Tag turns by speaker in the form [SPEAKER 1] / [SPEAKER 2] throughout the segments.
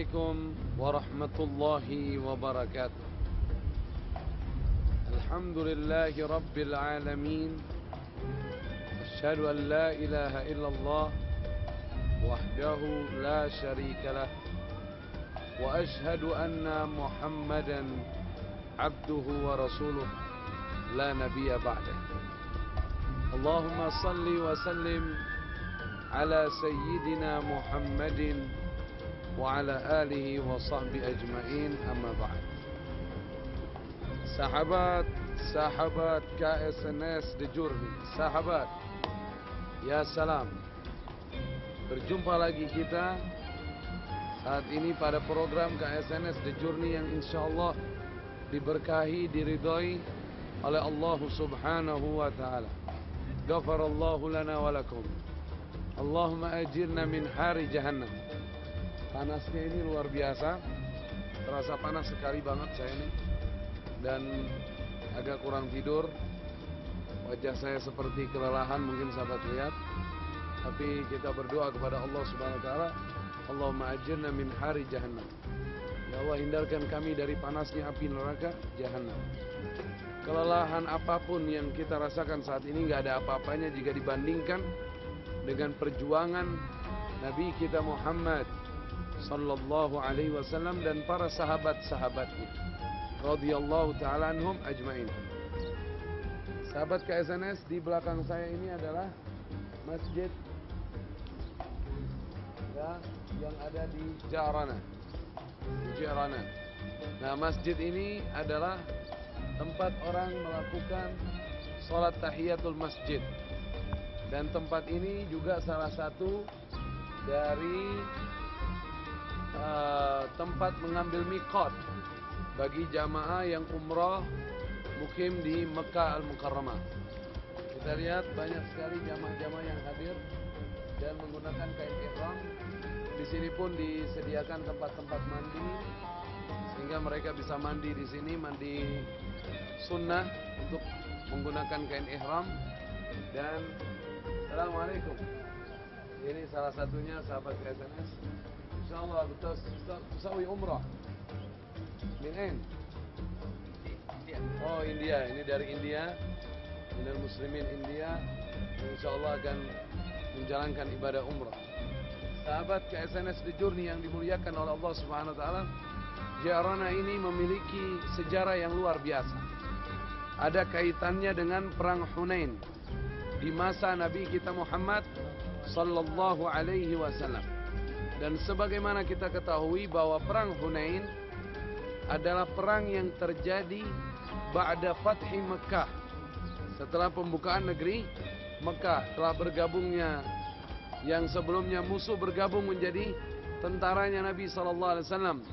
[SPEAKER 1] عليكم ورحمة الله وبركاته. الحمد لله رب العالمين، أشهد أن لا إله إلا الله وحده لا شريك له، وأشهد أن محمدا عبده ورسوله لا نبي بعده. اللهم صل وسلم على سيدنا محمد وعلى آله وصحبه أجمعين. أما بعد. Sahabat KSNS The Journey, sahabat, ya salam. Berjumpa lagi kita saat ini pada program KSNS The Journey yang insyaallah diberkahi, diridhai oleh Allah Subhanahu wa taala. Ghafarallahu lana wa lakum. Allahumma ajirna min hari jahannam. Panasnya ini luar biasa. Terasa panas sekali banget saya ini. Dan agak kurang tidur. Wajah saya seperti kelelahan, mungkin sahabat lihat. Tapi kita berdoa kepada Allah Subhanahu wa taala, Allahumma ajirna min hari jahannam. Ya Allah, hindarkan kami dari panasnya api neraka jahannam. Kelelahan apapun yang kita rasakan saat ini gak ada apa-apanya jika dibandingkan dengan perjuangan Nabi kita Muhammad sallallahu alaihi wasallam dan para sahabat-sahabatnya radhiyallahu ta'ala anhum ajmain. Sahabat KSNS, di belakang saya ini adalah masjid ya, yang ada di Jarana. Nah, masjid ini adalah tempat orang melakukan sholat tahiyatul masjid. Dan tempat ini juga salah satu dari tempat mengambil miqat bagi jamaah yang umrah mukim di Mekah Al-Mukarramah. Kita lihat banyak sekali jamaah-jamaah yang hadir dan menggunakan kain ihram. Di sini pun disediakan tempat-tempat mandi sehingga mereka bisa mandi di sini, mandi sunnah untuk menggunakan kain ihram. Dan Assalamualaikum. Ini salah satunya sahabat KSNS. Insyaallah tusawi umrah. Min India. Oh, India. Ini dari India. Minal muslimin India. Insyaallah akan menjalankan ibadah umrah. Sahabat KSNS The Journey yang dimuliakan oleh Allah Subhanahu wa taala, Jarana ini memiliki sejarah yang luar biasa. Ada kaitannya dengan perang Hunain di masa Nabi kita Muhammad sallallahu alaihi wasallam. Dan sebagaimana kita ketahui bahwa perang Hunain adalah perang yang terjadi ba'da fathi Mekah. Setelah pembukaan negeri Mekah, telah bergabungnya yang sebelumnya musuh bergabung menjadi tentaranya Nabi SAW.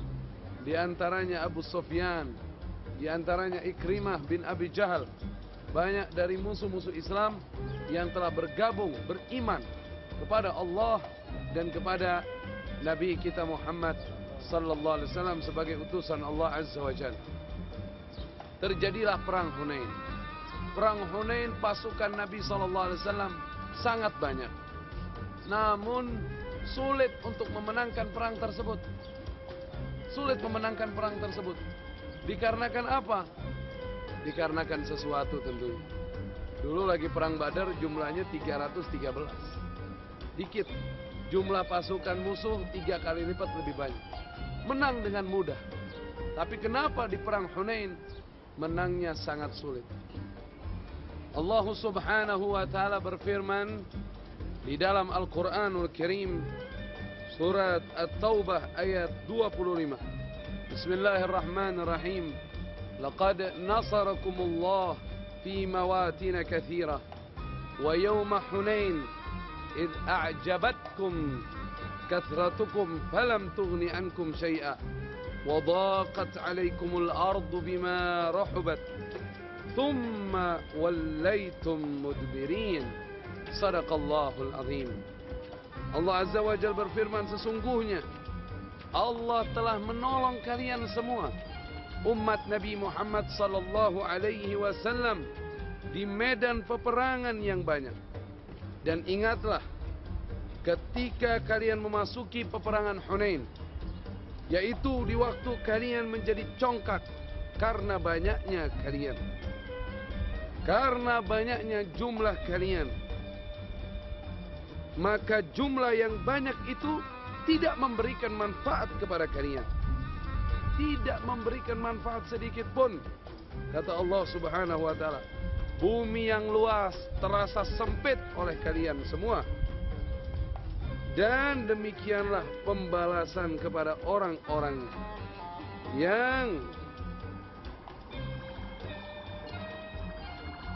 [SPEAKER 1] Di antaranya Abu Sufyan, di antaranya Ikrimah bin Abi Jahal. Banyak dari musuh-musuh Islam yang telah bergabung, beriman kepada Allah dan kepada Nabi kita Muhammad sallallahu alaihi wasallam sebagai utusan Allah Azza wa Jalla. Terjadilah perang Hunain. Perang Hunain, pasukan Nabi sallallahu alaihi wasallam sangat banyak. Namun sulit untuk memenangkan perang tersebut. Sulit memenangkan perang tersebut. Dikarenakan apa? Dikarenakan sesuatu tentunya. Dulu lagi perang Badar jumlahnya 313. Dikit. Jumlah pasukan musuh 3 kali lipat lebih banyak. Menang dengan mudah. Tapi kenapa di perang Hunain menangnya sangat sulit? Allah Subhanahu wa taala berfirman di dalam Al-Qur'anul Karim surat At-Taubah ayat 25. Bismillahirrahmanirrahim. Laqad nasarakumullah fi mawatin katsirah wa yawma Hunain id a'jabatkum كثرتكم فلم تغن عنكم شيئا وضاقت عليكم الأرض بما رحبت ثم وليتم مدبرين صدق الله العظيم. Allah Azza wa Jalla berfirman, sesungguhnya Allah telah menolong kalian semua, umat Nabi Muhammad sallallahu alaihi wasallam, di medan peperangan yang banyak. Dan ingatlah ketika kalian memasuki peperangan Hunain, yaitu di waktu kalian menjadi congkak karena banyaknya kalian, karena banyaknya jumlah kalian. Maka jumlah yang banyak itu tidak memberikan manfaat kepada kalian, tidak memberikan manfaat sedikit pun. Kata Allah Subhanahu wa ta'ala, bumi yang luas terasa sempit oleh kalian semua. Dan demikianlah pembalasan kepada orang-orang yang,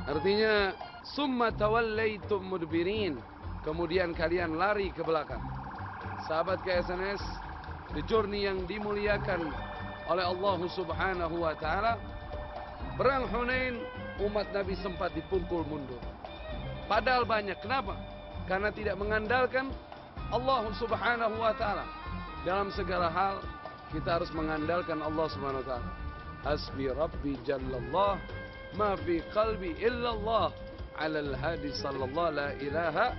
[SPEAKER 1] artinya summa tawallaitum mudbirin, kemudian kalian lari ke belakang. Sahabat KSNS The Journey yang dimuliakan oleh Allah Subhanahu wa ta'ala, perang Hunain umat Nabi sempat dipukul mundur. Padahal banyak. Kenapa? Karena tidak mengandalkan Allah Subhanahu wa ta'ala. Dalam segala hal kita harus mengandalkan Allah Subhanahu wa ta'ala. Hasbi Rabbi Jallallah, ma fi qalbi illallah, alal hadi sallallahu la ilaha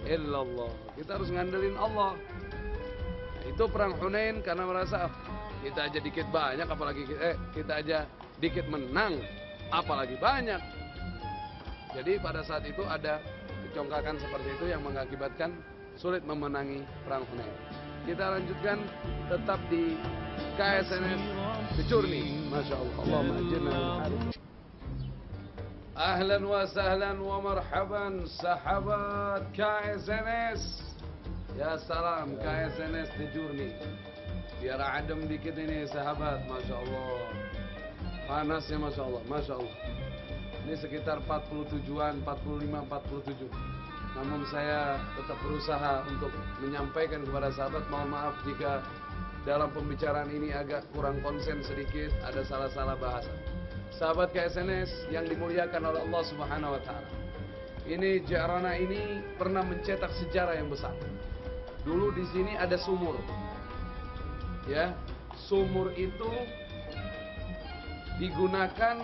[SPEAKER 1] illallah. Kita harus ngandelin Allah. Nah, itu perang Hunain karena merasa kita aja dikit banyak, apalagi kita aja dikit menang, apalagi banyak. Jadi pada saat itu ada kecongkakan seperti itu yang mengakibatkan sulit memenangi perang Hunain. Kita lanjutkan tetap di KSNS The Journey. Masya Allah. Allahumma ajirna min halik. Ahlan wa sahlan wa marhaban sahabat KSNS. Ya salam KSNS The Journey. Biar adem dikit ini sahabat. Masya Allah. Panasnya Masya Allah. Masya Allah. Ini sekitar 47-an, 45, 47. Namun saya tetap berusaha untuk menyampaikan kepada sahabat. Mohon maaf jika dalam pembicaraan ini agak kurang konsen sedikit, ada salah-salah bahasa. Sahabat KSNS yang dimuliakan oleh Allah Subhanahu wa ta'ala, ini Ji'rana ini pernah mencetak sejarah yang besar. Dulu di sini ada sumur. Ya, sumur itu digunakan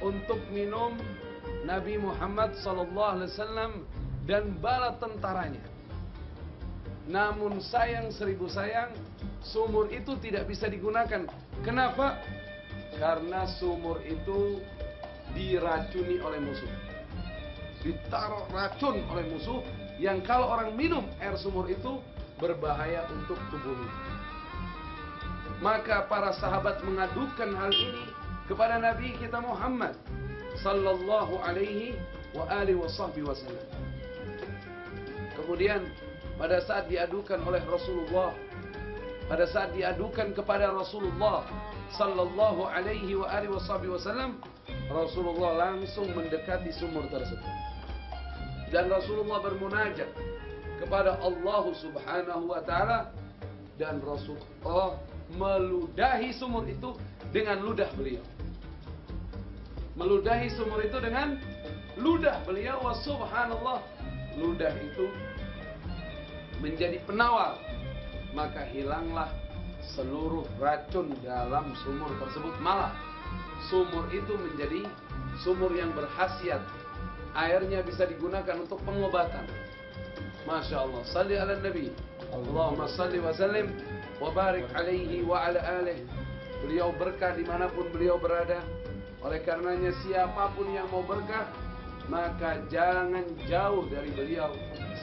[SPEAKER 1] untuk minum Nabi Muhammad SAW dan bala tentaranya. Namun sayang seribu sayang, sumur itu tidak bisa digunakan. Kenapa? Karena sumur itu diracuni oleh musuh. Ditaruh racun oleh musuh yang kalau orang minum air sumur itu berbahaya untuk tubuhnya. Maka para sahabat mengadukan hal ini kepada Nabi kita Muhammad sallallahu alaihi wa alihi wasallam. Kemudian pada saat diadukan oleh Rasulullah, pada saat diadukan kepada Rasulullah sallallahu alaihi wa alihi wasallam, Rasulullah langsung mendekati sumur tersebut. Dan Rasulullah bermunajat kepada Allah Subhanahu wa taala, dan Rasulullah meludahi sumur itu dengan ludah beliau. Meludahi sumur itu dengan ludah beliau. Wa subhanallah, ludah itu menjadi penawar. Maka hilanglah seluruh racun dalam sumur tersebut. Malah sumur itu menjadi sumur yang berkhasiat. Airnya bisa digunakan untuk pengobatan. Masya Allah. Salli ala Nabi. Allahumma salli wa sallim wa barik alaihi wa ala alihi. Beliau berkah dimanapun beliau berada. Oleh karenanya siapapun yang mau berkah, maka jangan jauh dari beliau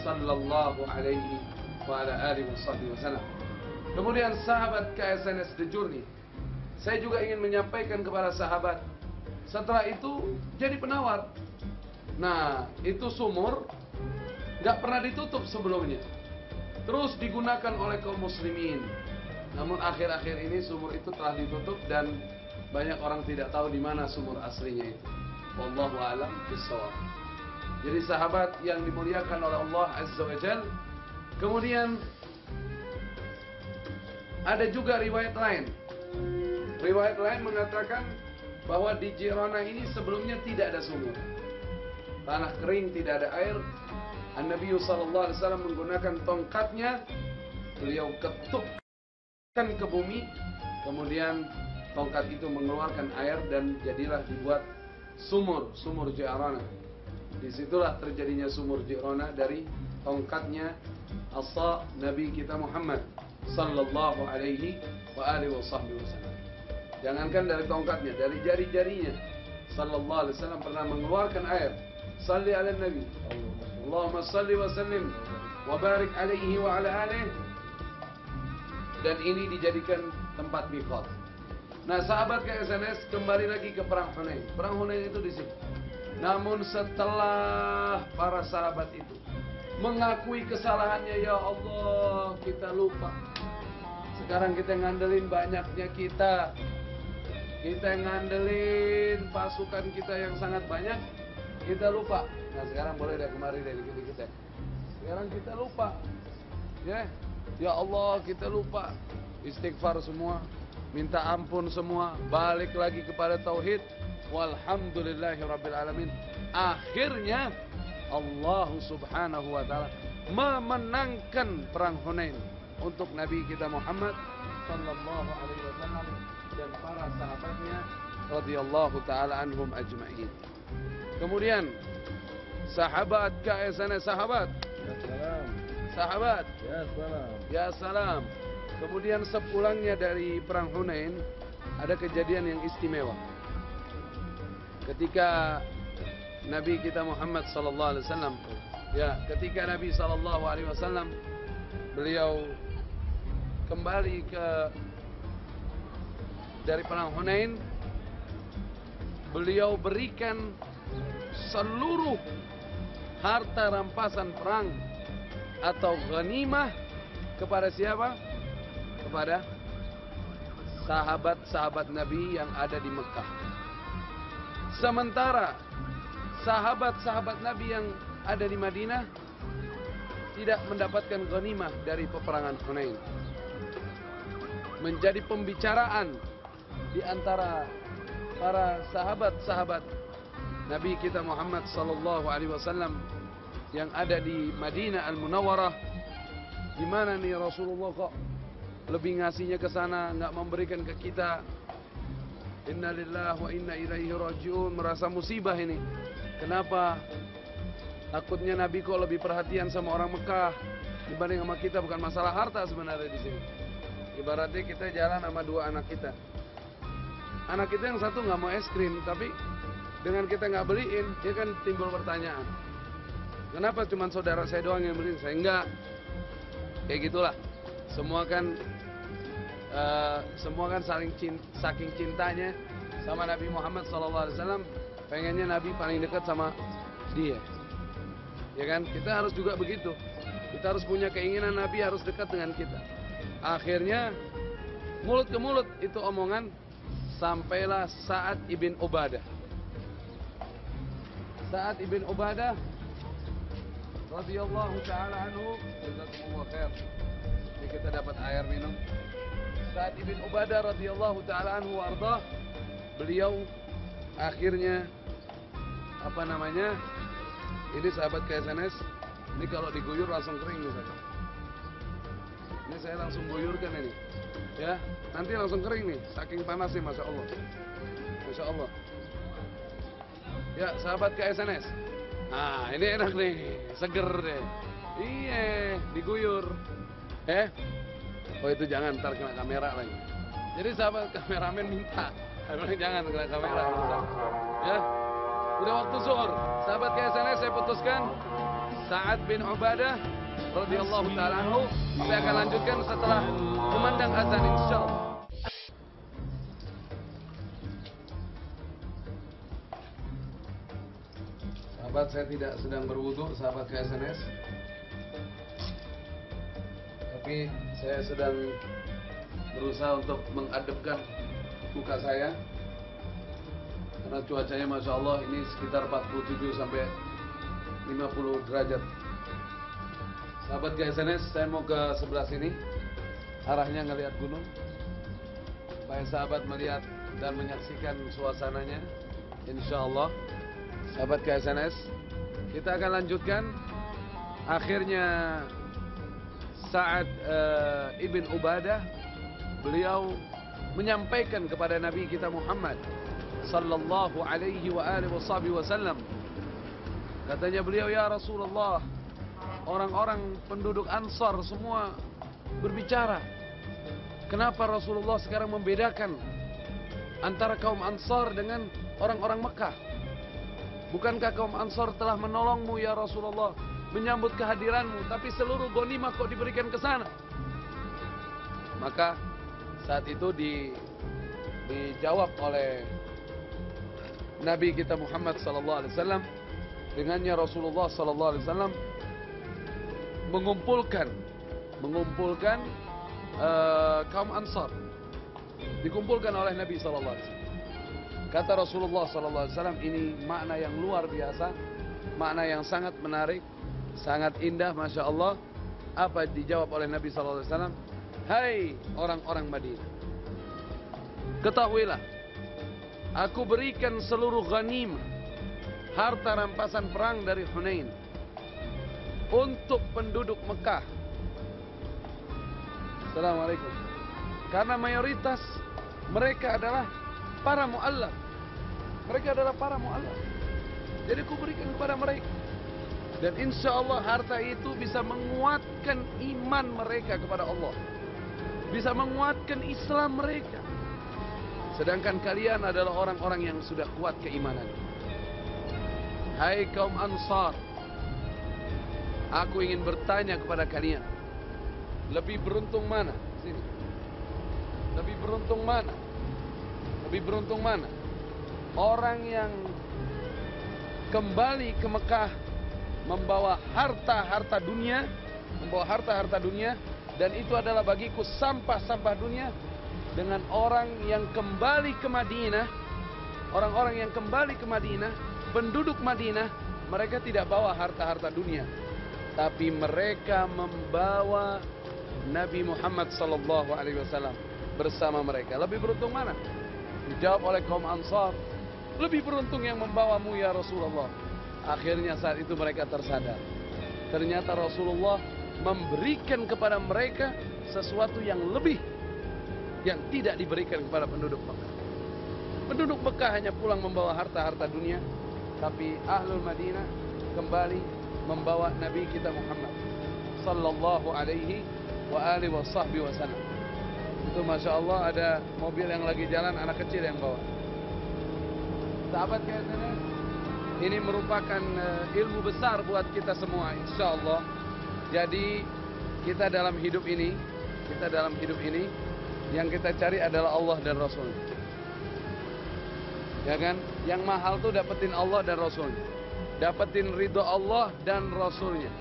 [SPEAKER 1] sallallahu alaihi wa ala alihi wasallam. Kemudian sahabat KSNS The Journey, saya juga ingin menyampaikan kepada sahabat, setelah itu jadi penawar. Nah, itu sumur gak pernah ditutup sebelumnya, terus digunakan oleh kaum muslimin. Namun akhir-akhir ini sumur itu telah ditutup dan banyak orang tidak tahu di mana sumur aslinya itu. Wallahu a'lam bishawab. Jadi sahabat yang dimuliakan oleh Allah Azza wa Jalla. Kemudian ada juga riwayat lain. Riwayat lain mengatakan bahwa di Ji'rana ini sebelumnya tidak ada sumur. Tanah kering, tidak ada air. An-Nabi sallallahu alaihi wasallam menggunakan tongkatnya, beliau ketukkan ke bumi, kemudian tongkat itu mengeluarkan air dan jadilah dibuat sumur Ji'rana. Disitulah terjadinya sumur Ji'rana dari tongkatnya asa Nabi kita Muhammad sallallahu alaihi wa alihi wasallam. Jangankan dari tongkatnya, dari jari-jarinya sallallahu alaihi wasallam pernah mengeluarkan air. Salli ala nabi, Allahumma salli wa sallim wa barik alaihi wa ala alihi. Dan ini dijadikan tempat miqat. Nah, sahabat KSNS kembali lagi ke perang Hunain. Perang Hunain itu di sini. Namun setelah para sahabat itu mengakui kesalahannya, ya Allah, kita lupa. Sekarang kita ngandelin banyaknya kita ngandelin pasukan kita yang sangat banyak, kita lupa. Nah, sekarang boleh deh kemari dari kita. Sekarang kita lupa. Ya Allah, kita lupa. Istighfar semua, minta ampun semua, balik lagi kepada tauhid. Walhamdulillahirabbil alamin. Akhirnya Allah Subhanahu wa taala memenangkan perang Hunain untuk Nabi kita Muhammad sallallahu alaihi wasallam dan para sahabatnya radhiyallahu taala anhum ajma'in. Kemudian sahabat KSNS, sahabat.
[SPEAKER 2] Ya salam.
[SPEAKER 1] Sahabat.
[SPEAKER 2] Ya salam.
[SPEAKER 1] Ya salam. Kemudian sepulangnya dari perang Hunain ada kejadian yang istimewa. Ketika Nabi kita Muhammad sallallahu alaihi wasallam, ketika Nabi sallallahu alaihi wasallam beliau kembali dari perang Hunain, beliau berikan seluruh harta rampasan perang atau ghanimah kepada siapa? Kepada sahabat-sahabat Nabi yang ada di Mekah. Sementara sahabat-sahabat Nabi yang ada di Madinah tidak mendapatkan ghanimah dari peperangan Hunain. Menjadi pembicaraan di antara para sahabat-sahabat Nabi kita Muhammad sallallahu alaihi wasallam yang ada di Madinah Al-Munawwarah. Gimana nih Rasulullah kok lebih ngasihnya ke sana, enggak memberikan ke kita? Inna lillahi wa inna ilaihi rajiun. Merasa musibah ini. Kenapa? Takutnya Nabi kok lebih perhatian sama orang Mekah dibanding sama kita. Bukan masalah harta sebenarnya di sini. Ibaratnya kita jalan sama dua anak kita. Anak kita yang satu nggak mau es krim, tapi dengan kita nggak beliin, dia kan timbul pertanyaan. Kenapa cuma saudara saya doang yang beliin? Saya enggak. Kayak gitulah. Semua kan saking cintanya sama Nabi Muhammad SAW, pengennya Nabi paling dekat sama dia. Ya kan? Kita harus juga begitu. Kita harus punya keinginan Nabi harus dekat dengan kita. Akhirnya mulut ke mulut itu omongan, sampailah Sa'ad ibn Ubadah. Sa'ad ibn Ubadah radhiyallahu ta'ala anhu, jazakumullah khair. Ini kita dapat air minum. Sa'ad ibn Ubadah radhiyallahu ta'ala anhu wardah, beliau akhirnya ini sahabat KSNS, ini kalau diguyur langsung kering misalnya. Ini saya langsung guyurkan ini. Ya, nanti langsung kering nih, saking panasnya, Masya Allah. Masya Allah. Ya, sahabat KSNS. Nah, ini enak nih, seger deh. Iya, diguyur. Oh itu jangan, ntar kena kamera lagi. Jadi sahabat kameramen minta, jangan kena kamera. Ya, udah waktu zuhur. Sahabat KSNS, saya putuskan Sa'ad bin Ubadah radhiyallahu ta'ala anhu. Saya akan lanjutkan setelah kumandang azan insyaallah. Sahabat, saya tidak sedang berwudu, sahabat KSNS. Tapi saya sedang berusaha untuk mengadepkan muka saya. Karena cuacanya Masya Allah ini sekitar 47 sampai 50 derajat. Sahabat KSNS, saya mau ke sebelah sini. Arahnya ngelihat gunung. Supaya sahabat melihat dan menyaksikan suasananya. Insya Allah. Sahabat KSNS, kita akan lanjutkan. Akhirnya Sa'ad ibn Ubadah, beliau menyampaikan kepada Nabi kita Muhammad sallallahu alaihi wa alihi wasallam. Katanya beliau, ya Rasulullah, orang-orang penduduk Ansar semua berbicara Kenapa Rasulullah sekarang membedakan antara kaum Ansar dengan orang-orang Mekah? Bukankah kaum Ansar telah menolongmu ya Rasulullah, menyambut kehadiranmu, tapi seluruh ghanimah kok diberikan ke sana? Maka saat itu dijawab oleh Nabi kita Muhammad sallallahu alaihi wasallam, dengannya Rasulullah sallallahu alaihi wasallam mengumpulkan kaum Ansar, dikumpulkan oleh Nabi sallallahu alaihi wasallam. Kata Rasulullah sallallahu alaihi wasallam, ini makna yang luar biasa, makna yang sangat menarik, sangat indah, Masya Allah. Apa dijawab oleh Nabi sallallahu alaihi wasallam? Hai orang-orang Madinah, ketahuilah, aku berikan seluruh ghanimah, harta rampasan perang dari Hunain, untuk penduduk Mekah. Assalamualaikum. Karena mayoritas mereka adalah para mu'allaf. Mereka adalah para mu'allaf. Jadi aku berikan kepada mereka. Dan insya Allah harta itu bisa menguatkan iman mereka kepada Allah, bisa menguatkan Islam mereka. Sedangkan kalian adalah orang-orang yang sudah kuat keimanan. Hai kaum Ansar, aku ingin bertanya kepada kalian, lebih beruntung mana? Sini. Lebih beruntung mana? Lebih beruntung mana? Orang yang kembali ke Mekah membawa harta-harta dunia, dan itu adalah bagiku sampah-sampah dunia, dengan orang yang kembali ke Madinah, orang-orang yang kembali ke Madinah, penduduk Madinah, mereka tidak bawa harta-harta dunia, tapi mereka membawa Nabi Muhammad sallallahu alaihi wasallam bersama mereka. Lebih beruntung mana? Dijawab oleh kaum Ansar, lebih beruntung yang membawamu ya Rasulullah. Akhirnya saat itu mereka tersadar, ternyata Rasulullah memberikan kepada mereka sesuatu yang lebih, yang tidak diberikan kepada penduduk Mekah. Penduduk Mekah hanya pulang membawa harta-harta dunia, tapi Ahlul Madinah kembali membawa Nabi kita Muhammad sallallahu alaihi wa alihi wasallam. Itu Masya Allah, ada mobil yang lagi jalan, anak kecil yang bawa. Sahabat kayaknya ini merupakan ilmu besar buat kita semua, insya Allah. Jadi kita dalam hidup ini, yang kita cari adalah Allah dan Rasul. Ya kan? Yang mahal tuh dapetin Allah dan Rasulnya, dapetin ridho Allah dan Rasulnya,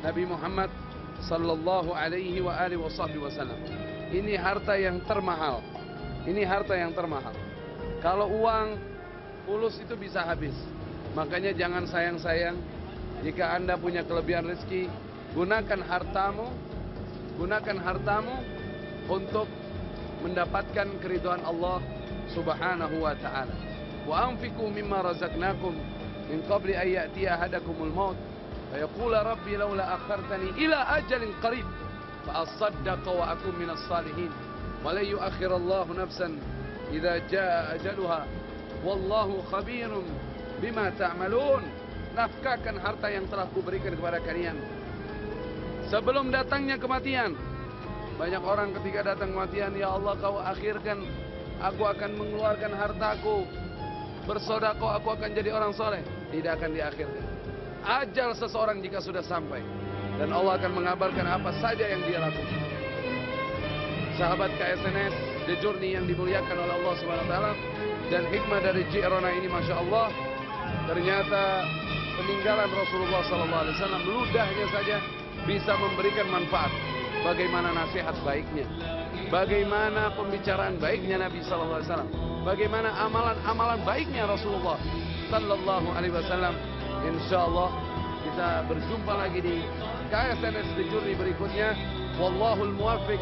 [SPEAKER 1] Nabi Muhammad sallallahu alaihi wa alihi wasallam. Ini harta yang termahal. Ini harta yang termahal. Kalau uang fulus itu bisa habis. Makanya jangan sayang-sayang. Jika Anda punya kelebihan rezeki, gunakan hartamu untuk mendapatkan keridhaan Allah Subhanahu wa taala. Wa anfiqu mimma razaqnakum min qabli an ya'tiya ahadakumul maut fa yaqula rabbi laula akhartani ila ajalin qarib fa asaddaqa wa akun minas salihin wa la yu'akhirallahu nafsan idza jaa ajaluha wallahu khabirun bima ta'malun. Nafkahkan harta yang telah kuberikan kepada kalian sebelum datangnya kematian. Banyak orang ketika datang kematian, ya Allah kau akhirkan, aku akan mengeluarkan hartaku, bersedekah, aku akan jadi orang soleh. Tidak akan diakhirkan. Ajal seseorang jika sudah sampai, dan Allah akan mengabarkan apa saja yang dia lakukan. Sahabat KSNS The Journey yang dimuliakan oleh Allah SWT, dan hikmah dari Jirona ini Masya Allah, ternyata peninggalan Rasulullah SAW ludahnya saja bisa memberikan manfaat. Bagaimana nasihat baiknya, bagaimana pembicaraan baiknya Nabi SAW, bagaimana amalan-amalan baiknya Rasulullah Sallallahu Alaihi Wasallam. Insya Allah kita berjumpa lagi di KSNS The Journey berikutnya. Wallahul muwaffiq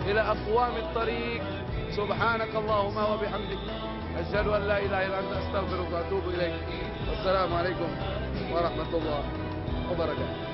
[SPEAKER 1] ila aqwamit thariq. Subhanakallahumma wa bihamdik, asyhadu an la ilaha illa anta, astaghfiruka wa atubu ilaik. Wassalamualaikum warahmatullahi wabarakatuh.